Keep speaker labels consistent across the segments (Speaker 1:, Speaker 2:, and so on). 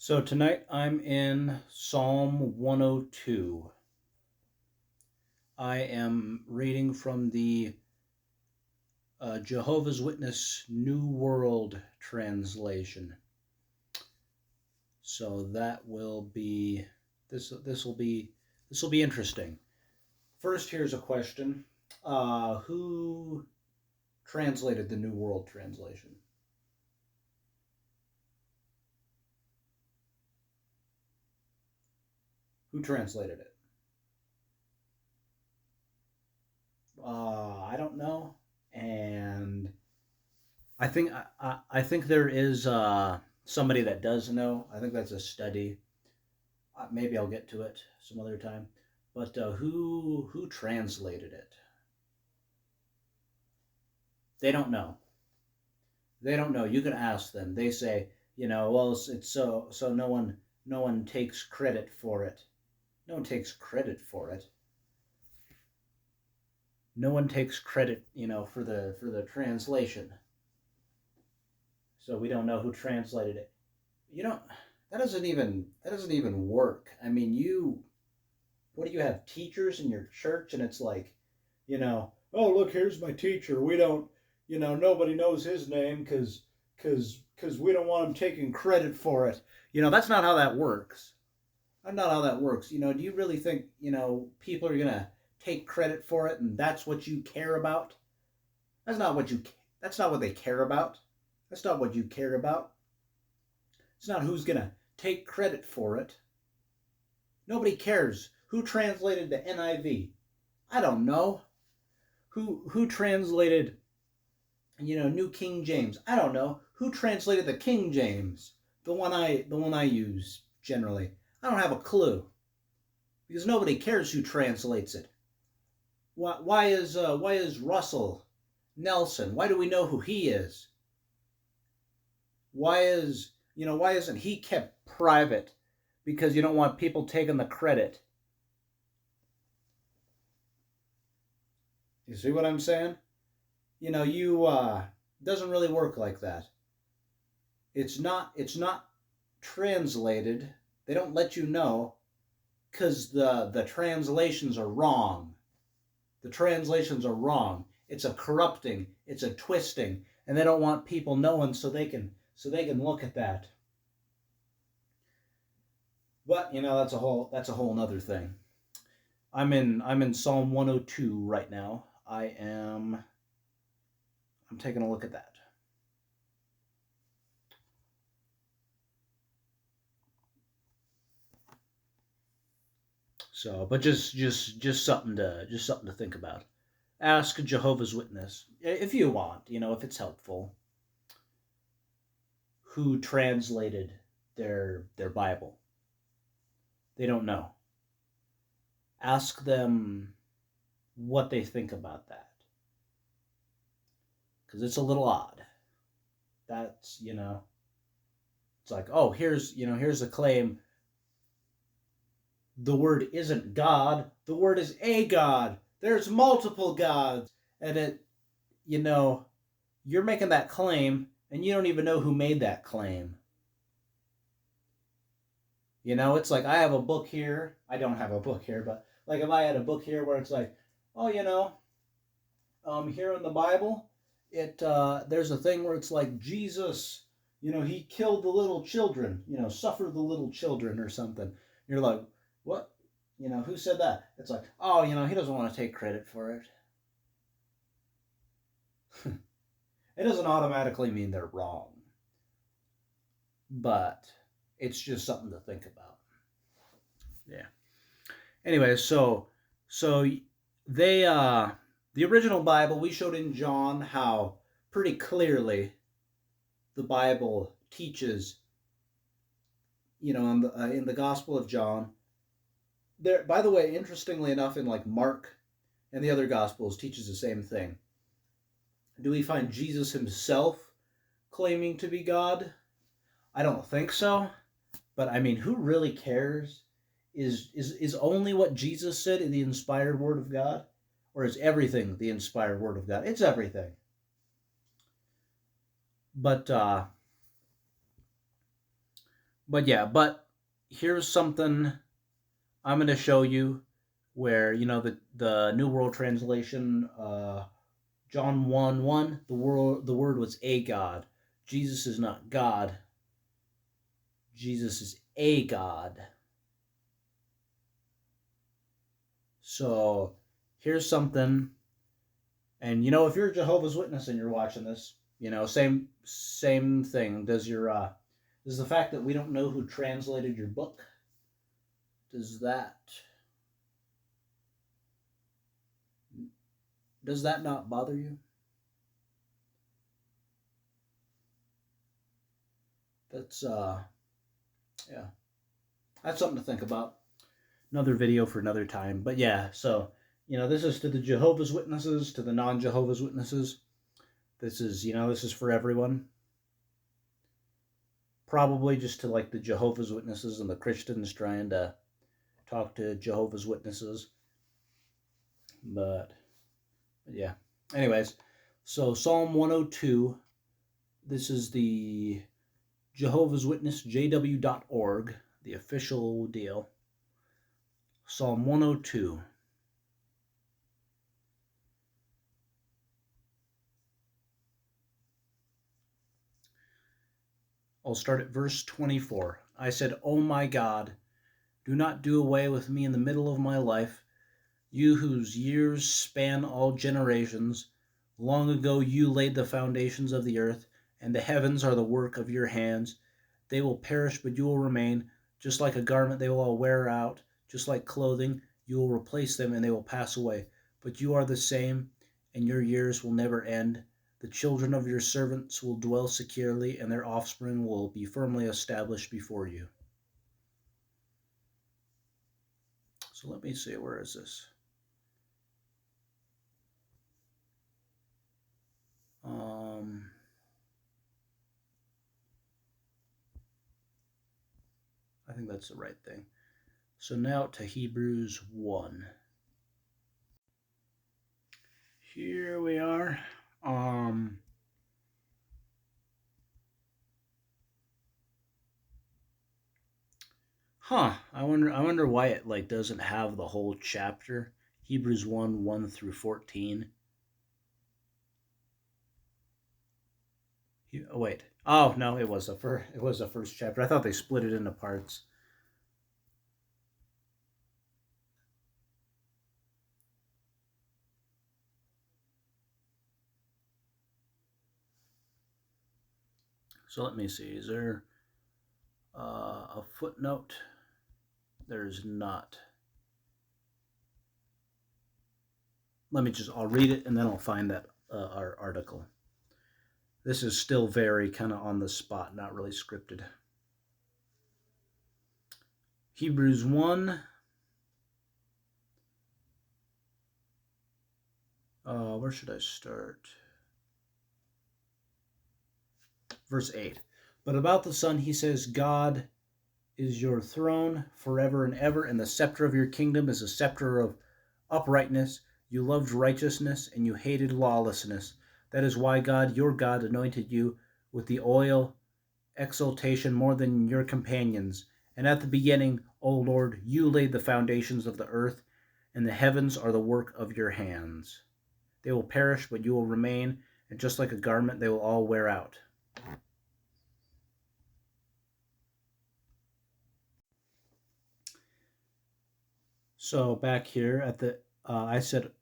Speaker 1: So tonight I'm in Psalm 102. I am reading from the Jehovah's Witness New World Translation. So that will be this will be interesting. First, here's a question: Who translated the New World Translation? Who translated it? I don't know, and I think there is somebody that does know. I think that's a study. Maybe I'll get to it some other time. But who translated it? They don't know. They don't know. You can ask them. They say, well, it's so no one takes credit for it. No one takes credit for it. No one takes credit, for the translation. So we don't know who translated it. You know, that doesn't even work. I mean, what do you have, teachers in your church, and it's like, oh, look, here's my teacher. We don't, nobody knows his name because we don't want him taking credit for it. That's not how that works. That's not how that works. Do you really think, people are gonna take credit for it, and that's what you care about? That's not what you. That's not what they care about. That's not what you care about. It's not who's gonna take credit for it. Nobody cares who translated the NIV. I don't know who translated, New King James. I don't know who translated the King James, the one I use generally. I don't have a clue because nobody cares who translates it. Why is Russell Nelson? Why do we know who he is? Why isn't he kept private? Because you don't want people taking the credit. You see what I'm saying? You doesn't really work like that. It's not translated. They don't let you know because the translations are wrong. The translations are wrong. It's a corrupting, it's a twisting, and they don't want people knowing so they can look at that. But that's a whole nother thing. I'm in Psalm 102 right now. I'm taking a look at that. So, but just something to think about. Ask Jehovah's Witness if you want, if it's helpful, who translated their Bible. They don't know. Ask them what they think about that, because it's a little odd. That's it's like, oh, here's a claim. The word isn't God. The word is a God. There's multiple gods, and you know, you're making that claim, and you don't even know who made that claim. It's like I have a book here. I don't have a book here, but like if I had a book here where it's like, oh, here in the Bible, there's a thing where it's like Jesus, he killed the little children, suffered the little children or something. You're like, what? Who said that? It's like, oh, he doesn't want to take credit for it. It doesn't automatically mean they're wrong, but it's just something to think about. Yeah. Anyway, so they the original Bible, we showed in John how pretty clearly the Bible teaches, in the Gospel of John. There, by the way, interestingly enough, in like Mark and the other Gospels teaches the same thing. Do we find Jesus himself claiming to be God? I don't think so. But I mean, who really cares? Is only what Jesus said in the inspired word of God? Or is everything the inspired word of God? It's everything. But But yeah, but here's something I'm going to show you where, the New World Translation, John 1 1, the word was a God. Jesus is not God. Jesus is a God. So here's something, and if you're a Jehovah's Witness and you're watching this, same thing. Does the fact that we don't know who translated your book, does that not bother you? That's yeah. That's something to think about. Another video for another time. But yeah, so this is to the Jehovah's Witnesses, to the non-Jehovah's Witnesses. This is for everyone. Probably just to like the Jehovah's Witnesses and the Christians trying to talk to Jehovah's Witnesses. But yeah. Anyways, so Psalm 102. This is the Jehovah's Witness, jw.org, the official deal. Psalm 102. I'll start at verse 24. I said, "Oh my God, do not do away with me in the middle of my life, you whose years span all generations. Long ago you laid the foundations of the earth, and the heavens are the work of your hands. They will perish, but you will remain. Just like a garment, they will all wear out. Just like clothing, you will replace them, and they will pass away. But you are the same, and your years will never end. The children of your servants will dwell securely, and their offspring will be firmly established before you." So let me see, where is this? I think that's the right thing. So now to Hebrews 1. Here we are. I wonder why it like doesn't have the whole chapter. Hebrews 1, 1 through 14. Oh wait. Oh no, it was the first chapter. I thought they split it into parts. So let me see. Is there a footnote? There's not. I'll read it and then I'll find that our article. This is still very kind of on the spot, not really scripted. Hebrews 1. Where should I start? Verse 8. But about the Son, he says, "God is your throne forever and ever, and the scepter of your kingdom is a scepter of uprightness. You loved righteousness, and you hated lawlessness. That is why God, your God, anointed you with the oil exaltation more than your companions. And at the beginning, O Lord, you laid the foundations of the earth, and the heavens are the work of your hands. They will perish, but you will remain, and just like a garment, they will all wear out." So back here at the, I said,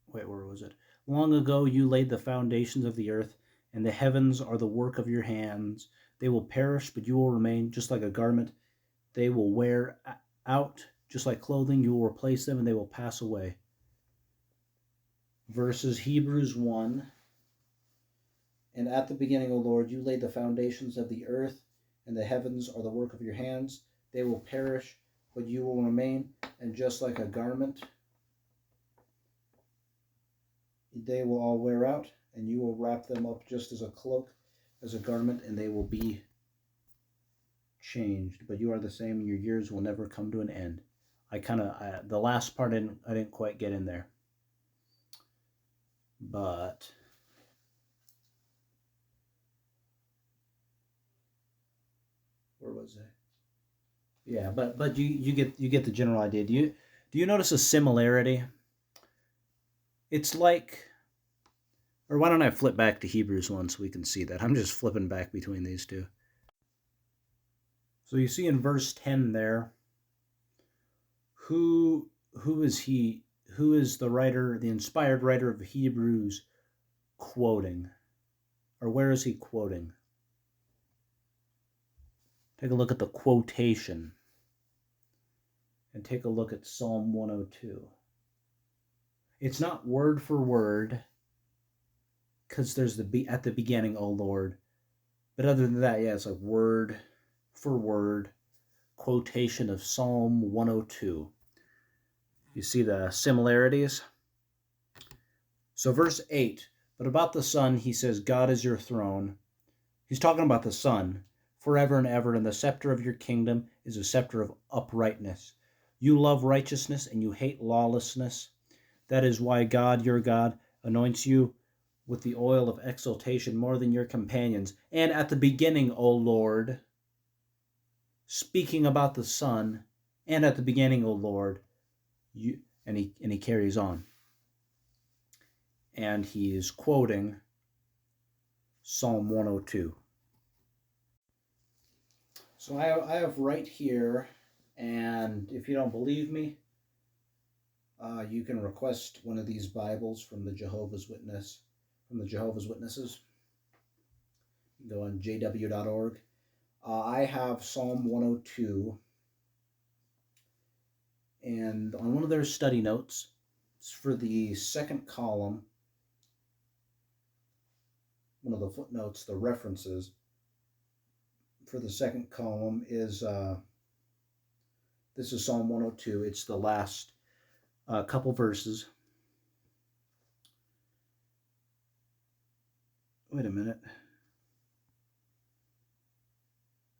Speaker 1: wait, where was it? "Long ago you laid the foundations of the earth, and the heavens are the work of your hands. They will perish, but you will remain, just like a garment. They will wear out, just like clothing. You will replace them, and they will pass away." Verses Hebrews 1. "And at the beginning, O Lord, you laid the foundations of the earth, and the heavens are the work of your hands. They will perish, but you will remain, and just like a garment, they will all wear out, and you will wrap them up just as a cloak, as a garment, and they will be changed. But you are the same, and your years will never come to an end." The last part I didn't quite get in there, but where was I? Yeah, but you get the general idea. Do you notice a similarity? It's like, or why don't I flip back to Hebrews 1 so we can see that? I'm just flipping back between these two. So you see in verse 10 there, who is he? Who is the writer, the inspired writer of Hebrews quoting? Or where is he quoting? Take a look at the quotation and take a look at Psalm 102. It's not word for word because there's at the beginning, O Lord. But other than that, yeah, it's like word for word quotation of Psalm 102. You see the similarities? So, verse 8, but about the Son, he says, God is your throne. He's talking about the Son forever and ever, and the scepter of your kingdom is a scepter of uprightness. You love righteousness and you hate lawlessness. That is why God, your God, anoints you with the oil of exaltation more than your companions. And at the beginning, O Lord, speaking about the Son, and at the beginning, O Lord, and he carries on. And he is quoting Psalm 102. So I have right here, and if you don't believe me, you can request one of these Bibles from the Jehovah's Witnesses. You can go on jw.org. I have Psalm 102, and on one of their study notes, it's for the second column, one of the footnotes, the references for the second column is this is Psalm 102. It's the last couple verses. Wait a minute.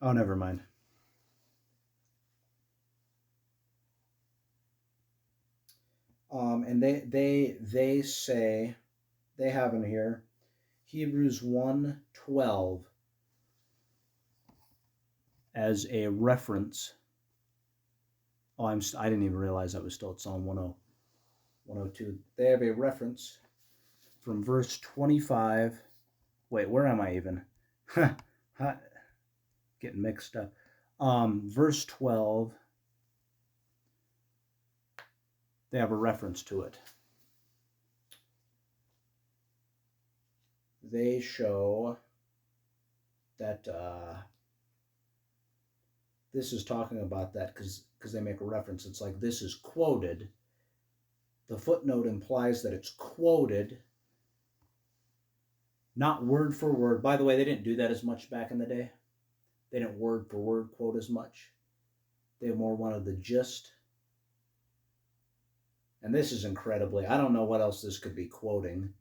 Speaker 1: Oh, never mind. And they say, they have in here Hebrews 1:12 as a reference. Oh, I didn't even realize I was still at Psalm 102. They have a reference from verse 25. Wait, where am I even? Getting mixed up. Verse 12. They have a reference to it. They show that this is talking about that because they make a reference. It's like this is quoted. The footnote implies that it's quoted, not word for word. By the way, they didn't do that as much back in the day. They didn't word for word quote as much. They more wanted the gist. And this is incredibly, I don't know what else this could be quoting.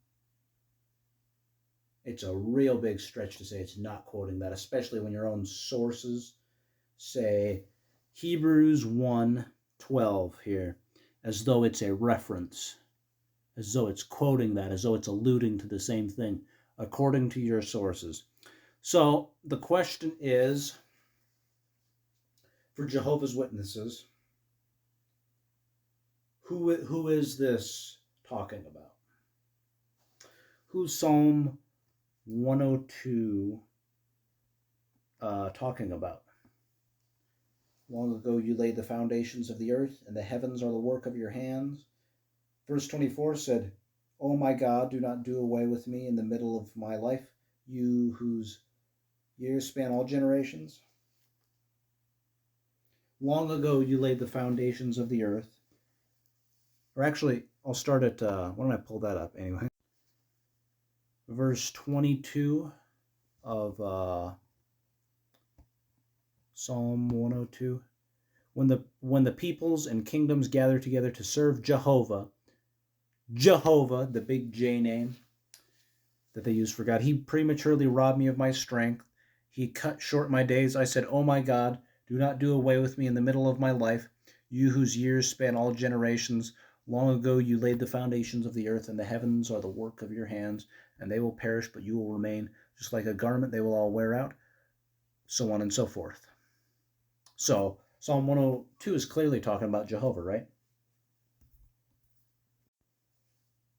Speaker 1: It's a real big stretch to say it's not quoting that, especially when your own sources say Hebrews 1:12 here, as though it's a reference, as though it's quoting that, as though it's alluding to the same thing, according to your sources. So the question is, for Jehovah's Witnesses, who is this talking about? Who's Psalm 102 talking about? Long ago you laid the foundations of the earth, and the heavens are the work of your hands. Verse 24 said, "O my God, do not do away with me in the middle of my life, you whose years span all generations. Long ago you laid the foundations of the earth." Or actually, I'll start at, why don't I pull that up anyway? Verse 22 of Psalm 102. When the peoples and kingdoms gather together to serve Jehovah, the big J name that they use for God, he prematurely robbed me of my strength. He cut short my days. I said, "Oh my God, do not do away with me in the middle of my life, you whose years span all generations. Long ago you laid the foundations of the earth, and the heavens are the work of your hands, and they will perish, but you will remain. Just like a garment, they will all wear out," so on and so forth. So Psalm 102 is clearly talking about Jehovah, right?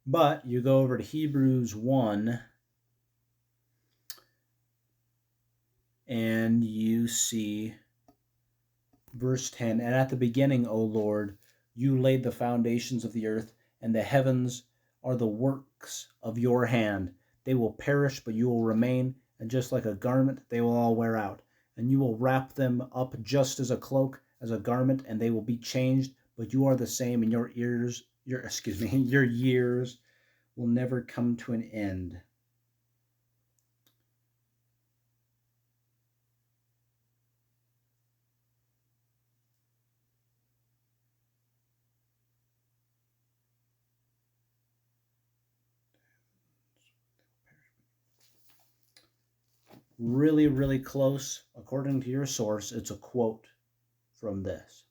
Speaker 1: But you go over to Hebrews 1 and you see verse 10, and at the beginning, O Lord, you laid the foundations of the earth, and the heavens are the works of your hand. They will perish, but you will remain, and just like a garment, they will all wear out. And you will wrap them up just as a cloak, as a garment, and they will be changed, but you are the same, and your your years will never come to an end. Really, really close. According to your source, it's a quote from this.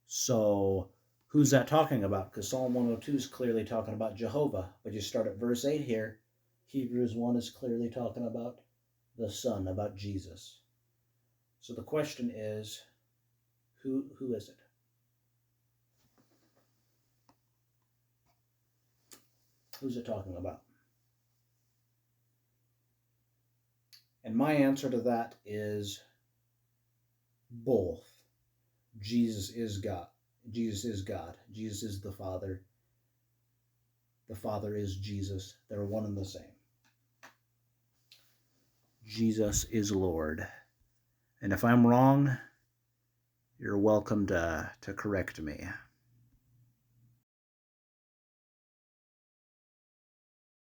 Speaker 1: So, who's that talking about? Because Psalm 102 is clearly talking about Jehovah. But you start at verse 8 here. Hebrews 1 is clearly talking about the Son, about Jesus. So the question is, who is it? Who's it talking about? And my answer to that is both. Jesus is God. Jesus is God. Jesus is the Father. The Father is Jesus. They're one and the same. Jesus is Lord. And if I'm wrong, you're welcome to correct me.